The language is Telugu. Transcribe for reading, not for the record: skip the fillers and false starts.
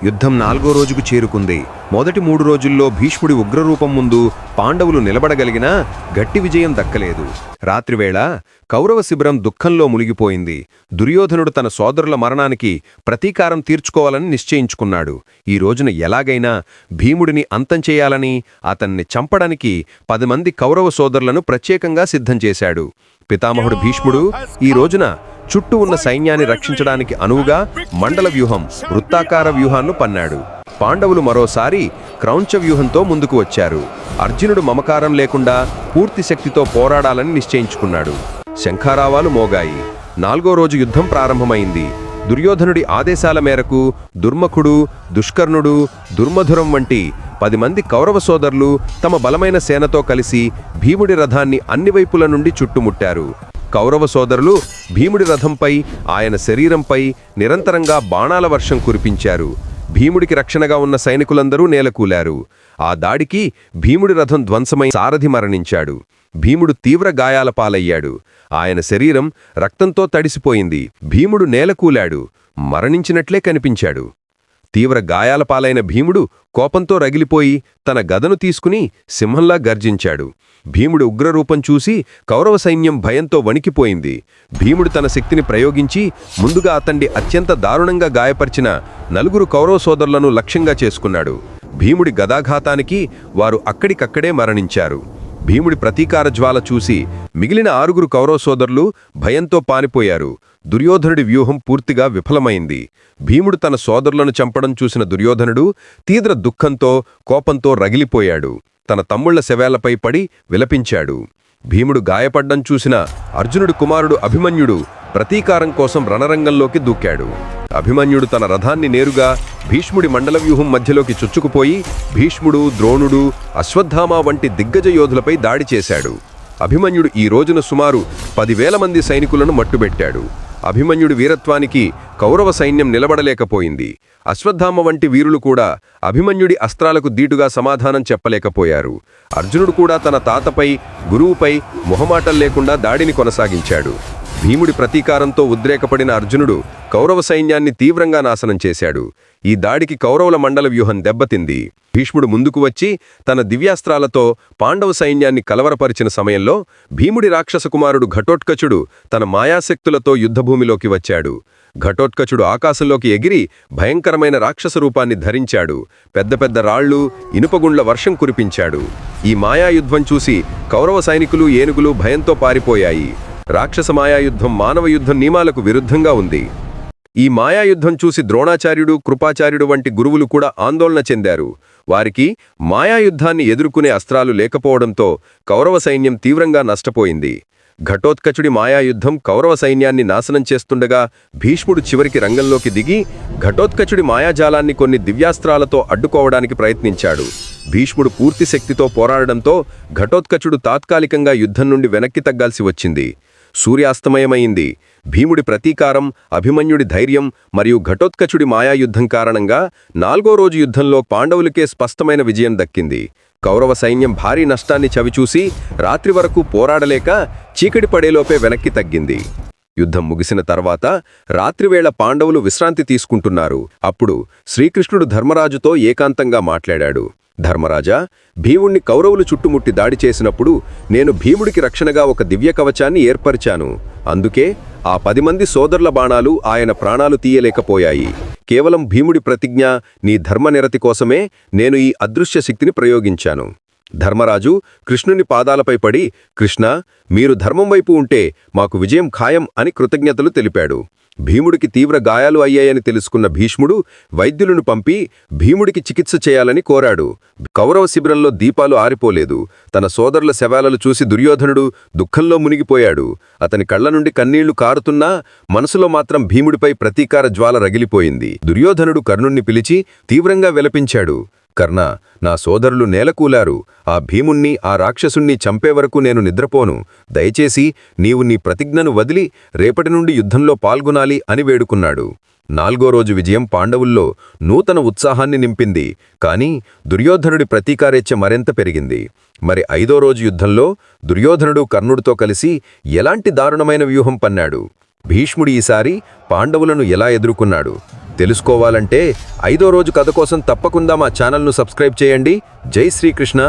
యుద్ధం 4వ రోజుకు చేరుకుంది. మొదటి 3 రోజుల్లో భీష్ముడి ఉగ్రరూపం ముందు పాండవులు నిలబడగలిగినా గట్టి విజయం దక్కలేదు. రాత్రివేళ కౌరవ శిబిరం దుఃఖంలో మునిగిపోయింది. దుర్యోధనుడు తన సోదరుల మరణానికి ప్రతీకారం తీర్చుకోవాలని నిశ్చయించుకున్నాడు. ఈ రోజున ఎలాగైనా భీముడిని అంతం చేయాలని, అతన్ని చంపడానికి 10 మంది కౌరవ సోదరులను ప్రత్యేకంగా సిద్ధం చేశాడు. పితామహుడు భీష్ముడు ఈ రోజున చుట్టూ ఉన్న సైన్యాన్ని రక్షించడానికి అనువుగా మండల వ్యూహం, వృత్తాకార వ్యూహాన్ని పన్నాడు. పాండవులు మరోసారి క్రౌంచ వ్యూహంతో ముందుకు వచ్చారు. అర్జునుడు మమకారం లేకుండా పూర్తి శక్తితో పోరాడాలని నిశ్చయించుకున్నాడు. శంఖారావాలు మోగాయి. 4వ రోజు యుద్ధం ప్రారంభమైంది. దుర్యోధనుడి ఆదేశాల మేరకు దుర్ముఖుడు, దుష్కర్ణుడు, దుర్మధురం వంటి 10 మంది కౌరవ సోదరులు తమ బలమైన సేనతో కలిసి భీముడి రథాన్ని అన్ని వైపుల నుండి చుట్టుముట్టారు. కౌరవ సోదరులు భీముడి రథంపై, ఆయన శరీరంపై నిరంతరంగా బాణాల వర్షం కురిపించారు. భీముడికి రక్షణగా ఉన్న సైనికులందరూ నేలకూలారు. ఆ దాడికి భీముడి రథం ధ్వంసమై సారథి మరణించాడు. భీముడు తీవ్ర గాయాల పాలయ్యాడు. ఆయన శరీరం రక్తంతో తడిసిపోయింది. భీముడు నేలకూలాడు, మరణించినట్లే కనిపించాడు. తీవ్ర గాయాల పాలైన భీముడు కోపంతో రగిలిపోయి తన గదను తీసుకుని సింహంలా గర్జించాడు. భీముడి ఉగ్రరూపం చూసి కౌరవ సైన్యం భయంతో వణికిపోయింది. భీముడు తన శక్తిని ప్రయోగించి ముందుగా అతన్ని అత్యంత దారుణంగా గాయపరిచిన 4 కౌరవ సోదరులను లక్ష్యంగా చేసుకున్నాడు. భీముడి గదాఘాతానికి వారు అక్కడికక్కడే మరణించారు. భీముడి ప్రతీకార జ్వాల చూసి మిగిలిన 6 కౌరవ సోదరులు భయంతో పానిపోయారు. దుర్యోధనుడి వ్యూహం పూర్తిగా విఫలమైంది. భీముడు తన సోదరులను చంపడం చూసిన దుర్యోధనుడు తీవ్ర దుఃఖంతో, కోపంతో రగిలిపోయాడు. తన తమ్ముళ్ల శవాలపై పడి విలపించాడు. భీముడు గాయపడ్డం చూసిన అర్జునుడి కుమారుడు అభిమన్యుడు ప్రతీకారం కోసం రణరంగంలోకి దూకాడు. అభిమన్యుడు తన రథాన్ని నేరుగా భీష్ముడి మండల వ్యూహం మధ్యలోకి చొచ్చుకుపోయి భీష్ముడు, ద్రోణుడు, అశ్వత్థామ వంటి దిగ్గజ యోధులపై దాడి చేశాడు. అభిమన్యుడు ఈ రోజున సుమారు 10,000 మంది సైనికులను మట్టుబెట్టాడు. అభిమన్యుడి వీరత్వానికి కౌరవ సైన్యం నిలబడలేకపోయింది. అశ్వత్థామ వంటి వీరులు కూడా అభిమన్యుడి అస్త్రాలకు దీటుగా సమాధానం చెప్పలేకపోయారు. అర్జునుడు కూడా తన తాతపై, గురువుపై మొహమాటం లేకుండా దాడిని కొనసాగించాడు. భీముడి ప్రతీకారంతో ఉద్రేకపడిన అర్జునుడు కౌరవ సైన్యాన్ని తీవ్రంగా నాశనం చేశాడు. ఈ దాడికి కౌరవుల మండల వ్యూహం దెబ్బతింది. భీష్ముడు ముందుకు వచ్చి తన దివ్యాస్త్రాలతో పాండవ సైన్యాన్ని కలవరపరిచిన సమయంలో భీముడి రాక్షస కుమారుడు ఘటోత్కచుడు తన మాయాశక్తులతో యుద్ధభూమిలోకి వచ్చాడు. ఘటోత్కచుడు ఆకాశంలోకి ఎగిరి భయంకరమైన రాక్షస రూపాన్ని ధరించాడు. పెద్ద పెద్ద రాళ్లు, ఇనుపగుండ్ల వర్షం కురిపించాడు. ఈ మాయాయుద్ధం చూసి కౌరవ సైనికులు, ఏనుగులు భయంతో పారిపోయాయి. రాక్షస మాయాయుద్ధం మానవ యుద్ధం నియమాలకు విరుద్ధంగా ఉంది. ఈ మాయాయుద్ధం చూసి ద్రోణాచార్యుడు, కృపాచార్యుడు వంటి గురువులు కూడా ఆందోళన చెందారు. వారికి మాయాయుద్ధాన్ని ఎదుర్కొనే అస్త్రాలు లేకపోవడంతో కౌరవ సైన్యం తీవ్రంగా నష్టపోయింది. ఘటోత్కచుడి మాయాయుద్ధం కౌరవ సైన్యాన్ని నాశనం చేస్తుండగా భీష్ముడు చివరికి రంగంలోకి దిగి ఘటోత్కచుడి మాయాజాలాన్ని కొన్ని దివ్యాస్త్రాలతో అడ్డుకోవడానికి ప్రయత్నించాడు. భీష్ముడు పూర్తి శక్తితో పోరాడడంతో ఘటోత్కచుడు తాత్కాలికంగా యుద్ధం నుండి వెనక్కి తగ్గాల్సి వచ్చింది. సూర్యాస్తమయమైంది. భీముడి ప్రతీకారం, అభిమన్యుడి ధైర్యం మరియు ఘటోత్కచుడి మాయాయుద్ధం కారణంగా 4వ రోజు యుద్ధంలో పాండవులకే స్పష్టమైన విజయం దక్కింది. కౌరవ సైన్యం భారీ నష్టాన్ని చవిచూసి రాత్రి వరకు పోరాడలేక చీకటి పడేలోపే వెనక్కి తగ్గింది. యుద్ధం ముగిసిన తర్వాత రాత్రివేళ పాండవులు విశ్రాంతి తీసుకుంటున్నారు. అప్పుడు శ్రీకృష్ణుడు ధర్మరాజుతో ఏకాంతంగా మాట్లాడాడు. ధర్మరాజా, భీముణ్ణి కౌరవులు చుట్టుముట్టి దాడి చేసినప్పుడు నేను భీముడికి రక్షణగా ఒక దివ్య కవచాన్ని ఏర్పరిచాను. అందుకే ఆ 10 మంది సోదరుల బాణాలు ఆయన ప్రాణాలు తీయలేకపోయాయి. కేవలం భీముడి ప్రతిజ్ఞ, నీ ధర్మనిరతి కోసమే నేను ఈ అదృశ్య శక్తిని ప్రయోగించాను. ధర్మరాజు కృష్ణుని పాదాలపై పడి, కృష్ణ, మీరు ధర్మం వైపు ఉంటే మాకు విజయం ఖాయం అని కృతజ్ఞతలు తెలిపాడు. భీముడికి తీవ్ర గాయాలు అయ్యాయని తెలుసుకున్న భీష్ముడు వైద్యులను పంపి భీముడికి చికిత్స చేయాలని కోరాడు. కౌరవ శిబిరంలో దీపాలు ఆరిపోలేదు. తన సోదరుల శవాలను చూసి దుర్యోధనుడు దుఃఖంలో మునిగిపోయాడు. అతని కళ్ల నుండి కన్నీళ్లు కారుతున్నా మనసులో మాత్రం భీముడిపై ప్రతీకార జ్వాల రగిలిపోయింది. దుర్యోధనుడు కర్ణుణ్ణి పిలిచి తీవ్రంగా విలపించాడు. కర్ణ, నా సోదరులు నేలకూలారు. ఆ భీముణ్ణి, ఆ రాక్షసుణ్ణి చంపే వరకు నేను నిద్రపోను. దయచేసి నీవు నీ ప్రతిజ్ఞను వదిలి రేపటి నుండి యుద్ధంలో పాల్గొనాలి అని వేడుకున్నాడు. 4వ రోజు విజయం పాండవుల్లో నూతన ఉత్సాహాన్ని నింపింది. కాని దుర్యోధనుడి ప్రతీకారేచ్ఛ మరింత పెరిగింది. మరి 5వ రోజు యుద్ధంలో దుర్యోధనుడు కర్ణుడితో కలిసి ఎలాంటి దారుణమైన వ్యూహం పన్నాడు? భీష్ముడు ఈసారి పాండవులను ఎలా ఎదుర్కొన్నాడు? తెలుసుకోవాలంటే 5వ రోజు కథ కోసం తప్పకుండా మా ఛానల్ను సబ్స్క్రైబ్ చేయండి. జై శ్రీకృష్ణ.